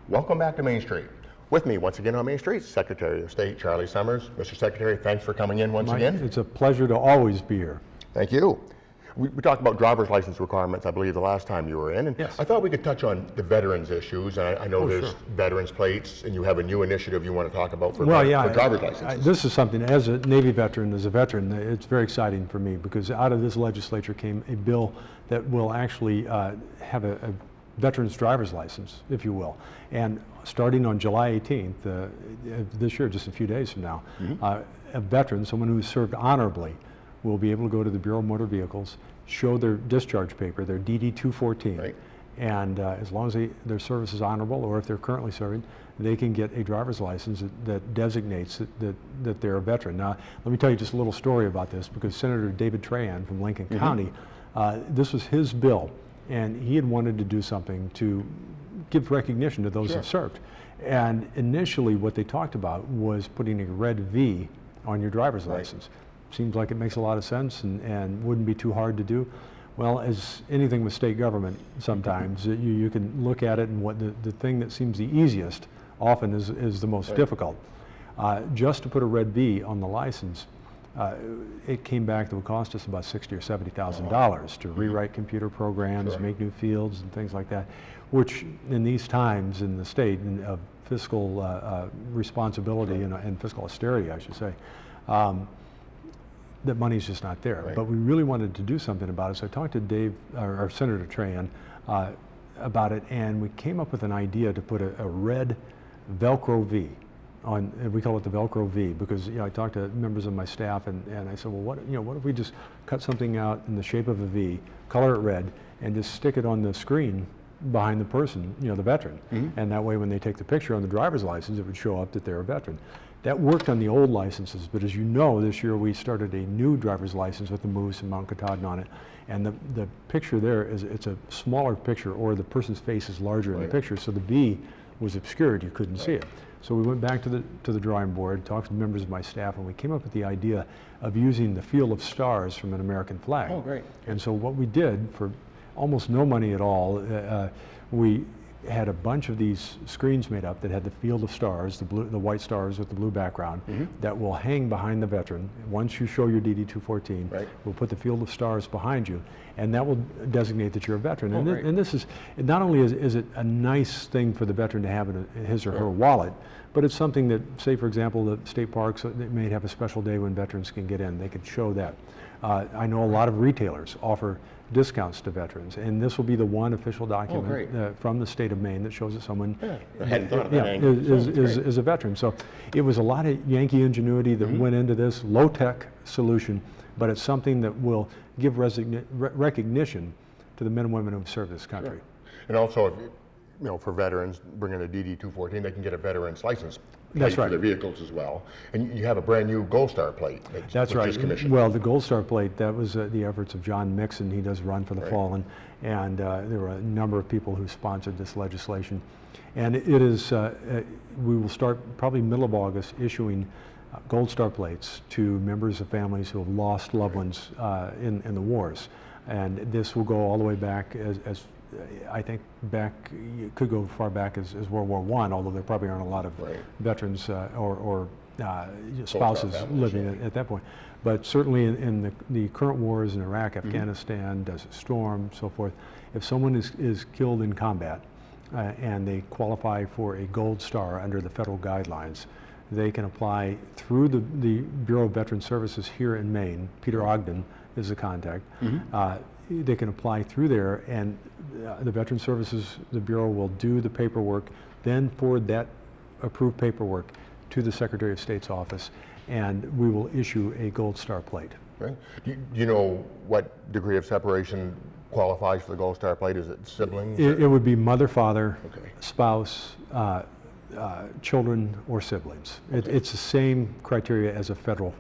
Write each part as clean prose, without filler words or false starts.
Welcome back to Main Street. With me once again on Main Street, Secretary of State Charlie Summers. Mr. Secretary, thanks for coming in once again. It's a pleasure to always be here. Thank you. We talked about driver's license requirements, I believe, the last time you were in. And yes. I thought we could touch on the veterans issues. And I know there's veterans plates, and you have a new initiative you want to talk about for, for driver's licenses. This is something, as a Navy veteran, as a veteran, it's very exciting for me because out of this legislature came a bill that will actually have a veteran's driver's license, if you will. And starting on July 18th, this year, just a few days from now, a veteran, someone who has served honorably, will be able to go to the Bureau of Motor Vehicles, show their discharge paper, their DD-214, and as long as their service is honorable, or if they're currently serving, they can get a driver's license that designates that they're a veteran. Now, let me tell you just a little story about this, because Senator David Trahan from Lincoln County, this was his bill, and he had wanted to do something to give recognition to those who served. And initially what they talked about was putting a red V on your driver's license. Seems like it makes a lot of sense and wouldn't be too hard to do. Well, as anything with state government, sometimes you can look at it, and what the thing that seems the easiest often is the most difficult. Just to put a red V on the license, it came back that would cost us about $60,000 or $70,000 to rewrite computer programs, make new fields and things like that, which in these times in the state of fiscal responsibility and fiscal austerity, I should say, that money's just not there. But we really wanted to do something about it. So I talked to or Senator Trahan about it, and we came up with an idea to put a red Velcro V on, and we call it the Velcro V, because I talked to members of my staff, and I said, well, what if we just cut something out in the shape of a V, color it red, and just stick it on the screen behind the person, the veteran. And that way when they take the picture on the driver's license, it would show up that they're a veteran. That worked on the old licenses, but as you know, this year we started a new driver's license with the Moose and Mount Katahdin on it. And the picture there it's a smaller picture, or the person's face is larger in the picture, so the V was obscured, you couldn't see it. So we went back to the drawing board, talked to members of my staff, and we came up with the idea of using the field of stars from an American flag. Oh, great. And so what we did, for almost no money at all, we had a bunch of these screens made up that had the field of stars, the white stars with the blue background, that will hang behind the veteran. Once you show your DD-214, we'll put the field of stars behind you, and that will designate that you're a veteran. And this is, not only is it a nice thing for the veteran to have in his or her wallet, but it's something that, say for example, the state parks, they may have a special day when veterans can get in. They could show that. I know a lot of retailers offer discounts to veterans, and this will be the one official document from the state of Maine that shows that someone is a veteran. So it was a lot of Yankee ingenuity that went into this low-tech solution, but it's something that will give recognition to the men and women who have served this country. And also, if for veterans bringing a DD-214, they can get a veteran's license. That's right. For their vehicles as well. And you have a brand new Gold Star plate. That's right. Well, the Gold Star plate, that was the efforts of John Mixon. He does Run for the Fallen. And there were a number of people who sponsored this legislation. And it is, we will start probably middle of August issuing Gold Star plates to members of families who have lost loved ones in the wars. And this will go all the way back as I think it could go far back as World War I, although there probably aren't a lot of veterans or spouses living at that point. But certainly in the current wars in Iraq, Afghanistan, Desert Storm, so forth, if someone is killed in combat and they qualify for a Gold Star under the federal guidelines, they can apply through the Bureau of Veteran Services here in Maine. Peter Ogden is the contact. They can apply through there, and the Veteran Services, the Bureau will do the paperwork, then forward that approved paperwork to the Secretary of State's office, and we will issue a Gold Star plate. Right. Do you know what degree of separation qualifies for the Gold Star plate? Is it siblings? It would be mother, father, spouse, children, or siblings. It's the same criteria as a federal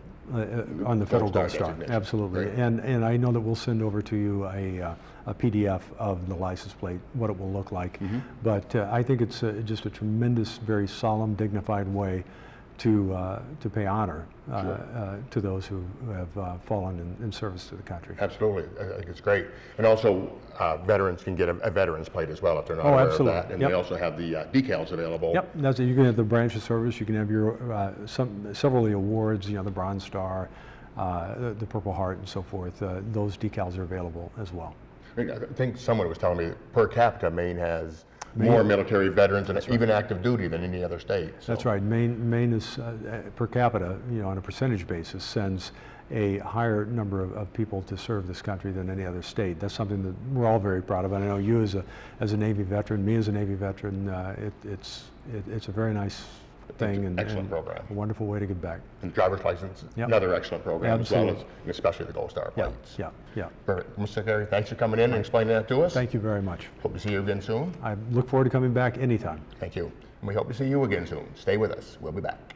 on the federal Gold Star. Absolutely. And I know that we'll send over to you a PDF of the license plate, what it will look like. But I think it's just a tremendous, very solemn, dignified way to pay honor to those who have fallen in service to the country. Absolutely, I think it's great. And also, veterans can get a veterans plate as well if they're not aware of that. And they also have the decals available. Yep, that's it. You can have the branch of service. You can have your several of the awards. You know, the Bronze Star, the Purple Heart, and so forth. Those decals are available as well. I think someone was telling me per capita, Maine has more military veterans and even active duty than any other state. So. That's right. Maine is per capita, you know, on a percentage basis, sends a higher number of people to serve this country than any other state. That's something that we're all very proud of. And I know you as a Navy veteran, me as a Navy veteran, it's a very nice thing and excellent program. A wonderful way to give back. And driver's license, another excellent program as well, and especially the Gold Star plates. Yeah. Perfect. Mr. Secretary, thanks for coming in and explaining that to us. Thank you very much. Hope to see you again soon. I look forward to coming back anytime. Thank you. And we hope to see you again soon. Stay with us. We'll be back.